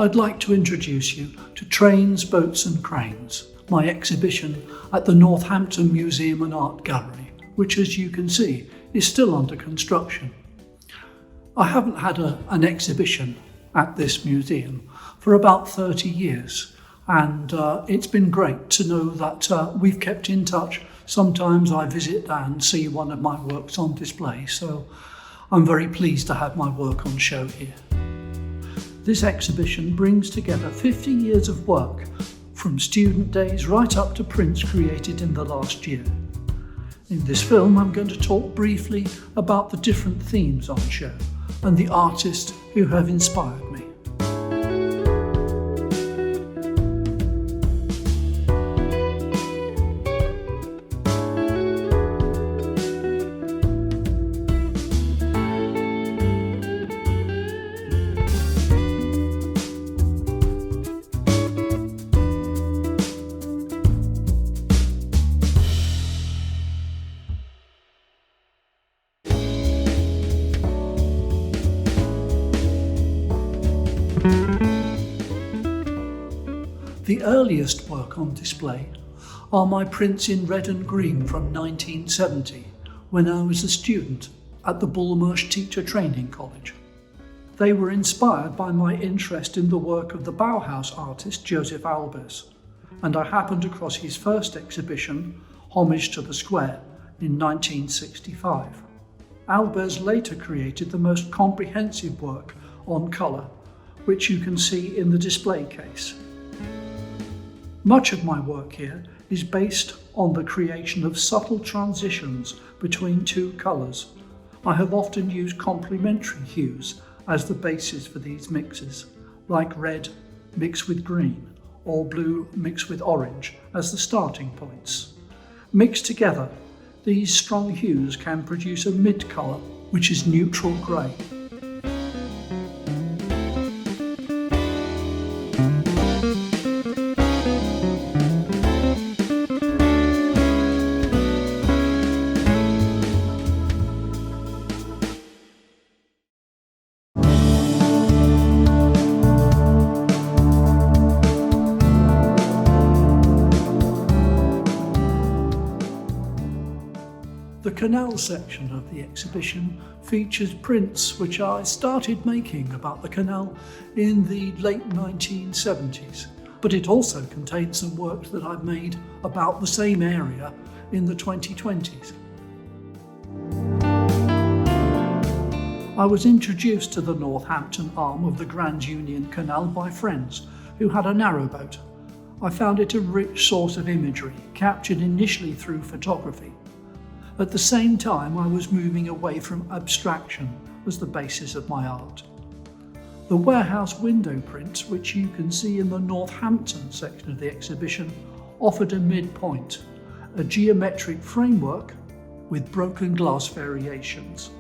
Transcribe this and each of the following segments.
I'd like to introduce you to Trains, Boats and Cranes, my exhibition at the Northampton Museum and Art Gallery, which, as you can see, is still under construction. I haven't had an exhibition at this museum for about 30 years, and it's been great to know that we've kept in touch. Sometimes I visit and see one of my works on display, so I'm very pleased to have my work on show here. This exhibition brings together 50 years of work, from student days right up to prints created in the last year. In this film, I'm going to talk briefly about the different themes on show and the artists who have inspired me. The earliest work on display are my prints in red and green from 1970, when I was a student at the Bullmarsh Teacher Training College. They were inspired by my interest in the work of the Bauhaus artist Joseph Albers, and I happened across his first exhibition, Homage to the Square, in 1965. Albers later created the most comprehensive work on colour, which you can see in the display case. Much of my work here is based on the creation of subtle transitions between two colours. I have often used complementary hues as the basis for these mixes, like red mixed with green or blue mixed with orange as the starting points. Mixed together, these strong hues can produce a mid-colour, which is neutral grey. The canal section of the exhibition features prints which I started making about the canal in the late 1970s, but it also contains some work that I've made about the same area in the 2020s. I was introduced to the Northampton Arm of the Grand Union Canal by friends who had a narrowboat. I found it a rich source of imagery, captured initially through photography. At the same time, I was moving away from abstraction as the basis of my art. The warehouse window prints, which you can see in the Northampton section of the exhibition, offered a midpoint, a geometric framework with broken glass variations.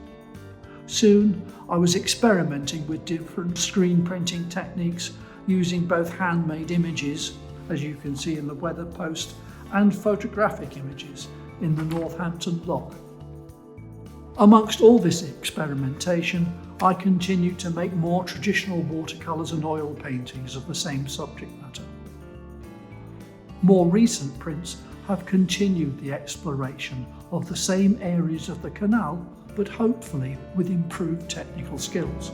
Soon, I was experimenting with different screen printing techniques, using both handmade images, as you can see in the weather post, and photographic images in the Northampton log. Amongst all this experimentation, I continued to make more traditional watercolours and oil paintings of the same subject matter. More recent prints have continued the exploration of the same areas of the canal, but hopefully with improved technical skills.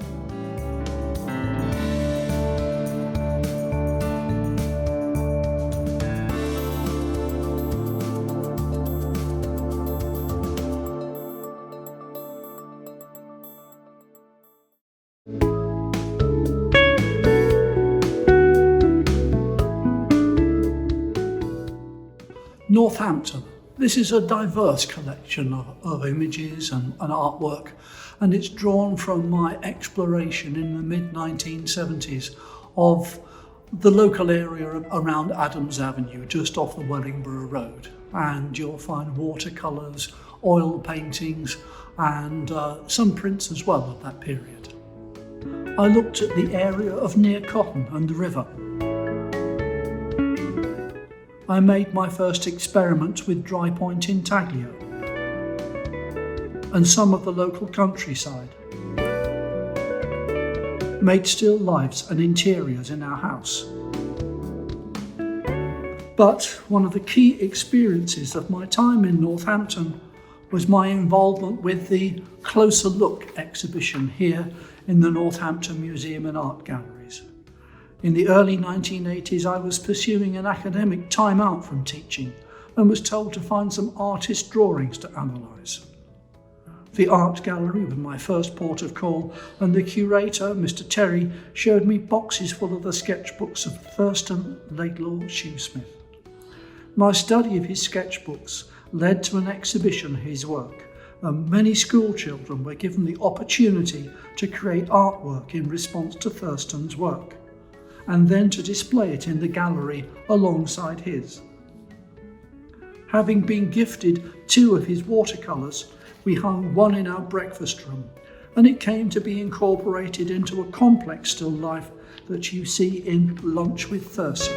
Northampton. This is a diverse collection of images and artwork, and it's drawn from my exploration in the mid-1970s of the local area around Adams Avenue, just off the Wellingborough Road. And you'll find watercolours, oil paintings, and some prints as well of that period. I looked at the area of near Cotton and the river. I made my first experiments with dry point intaglio and some of the local countryside. made still lifes and interiors in our house. But one of the key experiences of my time in Northampton was my involvement with the Closer Look exhibition here in the Northampton Museum and Art Galleries. In the early 1980s, I was pursuing an academic time out from teaching and was told to find some artist drawings to analyse. The art gallery was my first port of call, and the curator, Mr. Terry, showed me boxes full of the sketchbooks of Thurston Laidlaw Shoosmith. My study of his sketchbooks led to an exhibition of his work, and many school children were given the opportunity to create artwork in response to Thurston's work, and then to display it in the gallery alongside his. Having been gifted 2 of his watercolours, we hung one in our breakfast room, and it came to be incorporated into a complex still life that you see in Lunch with Thurston.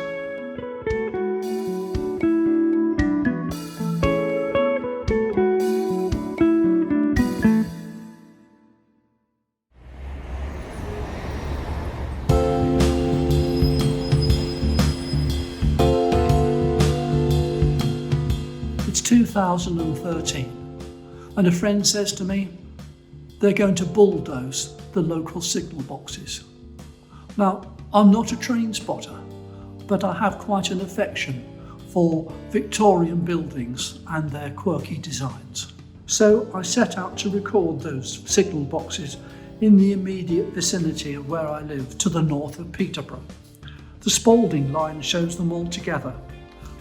It's 2013. And a friend says to me, they're going to bulldoze the local signal boxes. Now, I'm not a train spotter, but I have quite an affection for Victorian buildings and their quirky designs. So I set out to record those signal boxes in the immediate vicinity of where I live, to the north of Peterborough. The Spalding line shows them all together.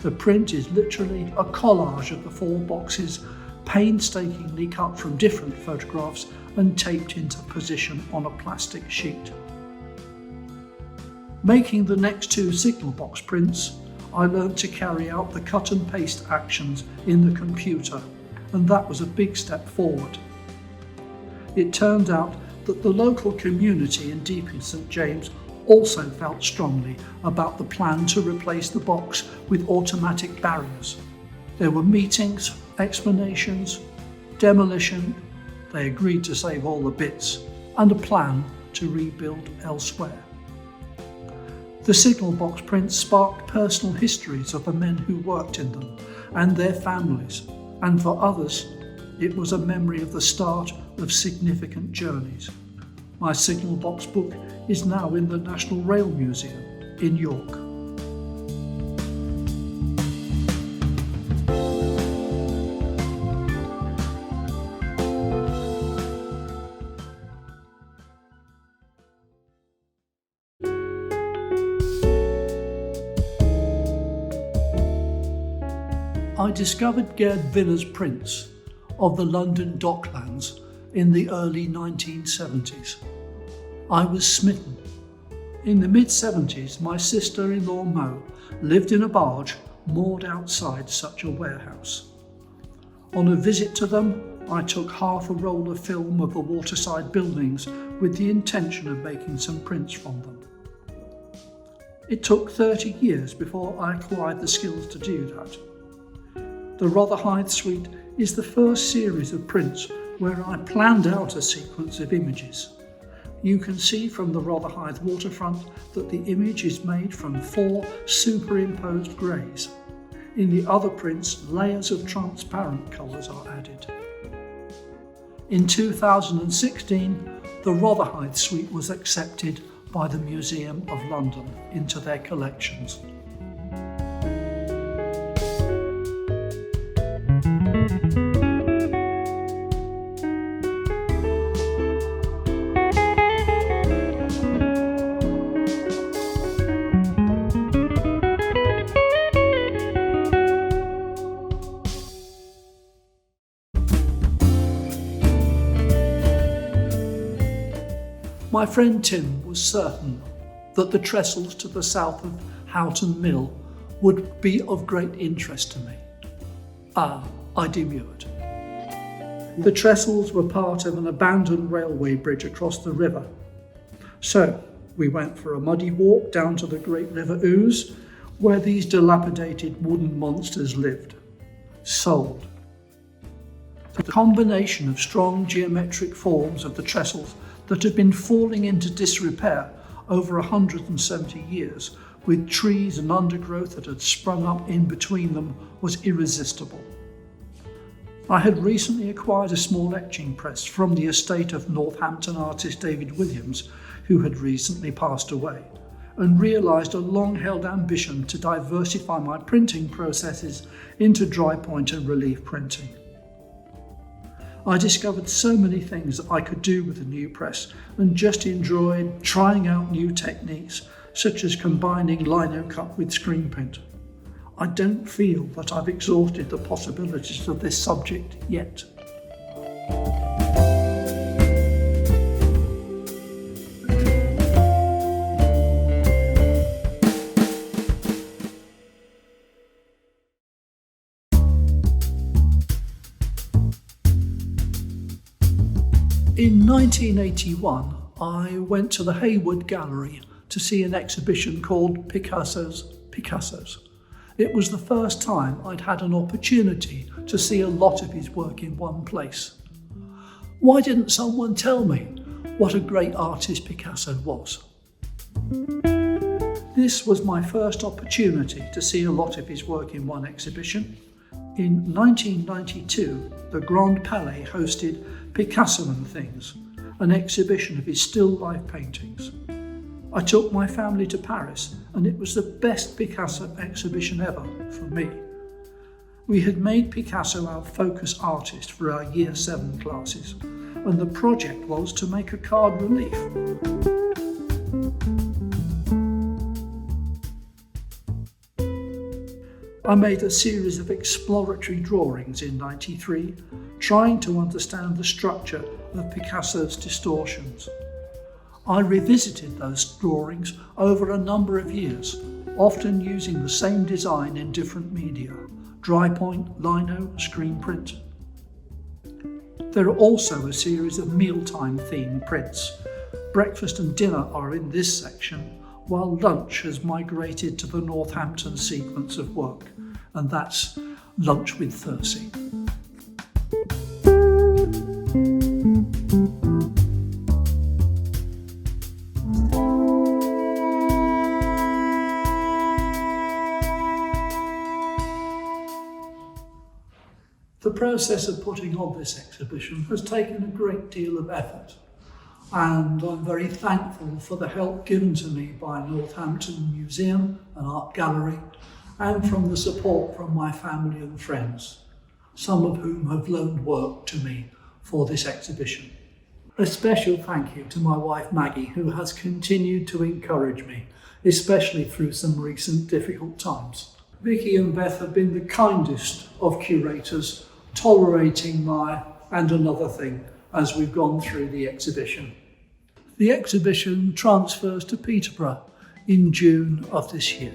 The print is literally a collage of the 4 boxes, painstakingly cut from different photographs and taped into position on a plastic sheet. Making the next 2 signal box prints, I learned to carry out the cut and paste actions in the computer, and that was a big step forward. It turned out that the local community in Deeping St James also felt strongly about the plan to replace the box with automatic barriers. There were meetings, explanations, demolition, they agreed to save all the bits, and a plan to rebuild elsewhere. The signal box prints sparked personal histories of the men who worked in them and their families, and for others, it was a memory of the start of significant journeys. My signal box book is now in the National Rail Museum in York. I discovered Gerd Viller's prints of the London Docklands in the early 1970s. I was smitten. In the mid-70s, my sister-in-law Mo lived in a barge moored outside such a warehouse. On a visit to them, I took half a roll of film of the waterside buildings with the intention of making some prints from them. It took 30 years before I acquired the skills to do that. The Rotherhithe Suite is the first series of prints where I planned out a sequence of images. You can see from the Rotherhithe waterfront that the image is made from 4 superimposed greys. In the other prints, layers of transparent colours are added. In 2016, the Rotherhithe Suite was accepted by the Museum of London into their collections. My friend Tim was certain that the trestles to the south of Houghton Mill would be of great interest to me. I demurred. The trestles were part of an abandoned railway bridge across the river. So we went for a muddy walk down to the Great River Ouse, where these dilapidated wooden monsters lived. Sold. The combination of strong geometric forms of the trestles that had been falling into disrepair over 170 years, with trees and undergrowth that had sprung up in between them, was irresistible. I had recently acquired a small etching press from the estate of Northampton artist David Williams, who had recently passed away, and realised a long-held ambition to diversify my printing processes into dry point and relief printing. I discovered so many things that I could do with the new press and just enjoyed trying out new techniques, such as combining lino cut with screen print. I don't feel that I've exhausted the possibilities of this subject yet. In 1981, I went to the Hayward Gallery to see an exhibition called Picasso's Picassos. It was the first time I'd had an opportunity to see a lot of his work in one place. Why didn't someone tell me what a great artist Picasso was? This was my first opportunity to see a lot of his work in one exhibition. In 1992, the Grand Palais hosted Picasso and Things, an exhibition of his still life paintings. I took my family to Paris, and it was the best Picasso exhibition ever for me. We had made Picasso our focus artist for our Year 7 classes, and the project was to make a card relief. I made a series of exploratory drawings in '93, trying to understand the structure of Picasso's distortions. I revisited those drawings over a number of years, often using the same design in different media: dry point, lino, screen print. There are also a series of mealtime themed prints. Breakfast and dinner are in this section, while lunch has migrated to the Northampton sequence of work, and that's Lunch with Thursday. The process of putting on this exhibition has taken a great deal of effort, and I'm very thankful for the help given to me by Northampton Museum and Art Gallery, and from the support from my family and friends, some of whom have loaned work to me for this exhibition. A special thank you to my wife Maggie, who has continued to encourage me, especially through some recent difficult times. Vicky and Beth have been the kindest of curators, tolerating my and another thing as we've gone through the exhibition. The exhibition transfers to Peterborough in June of this year.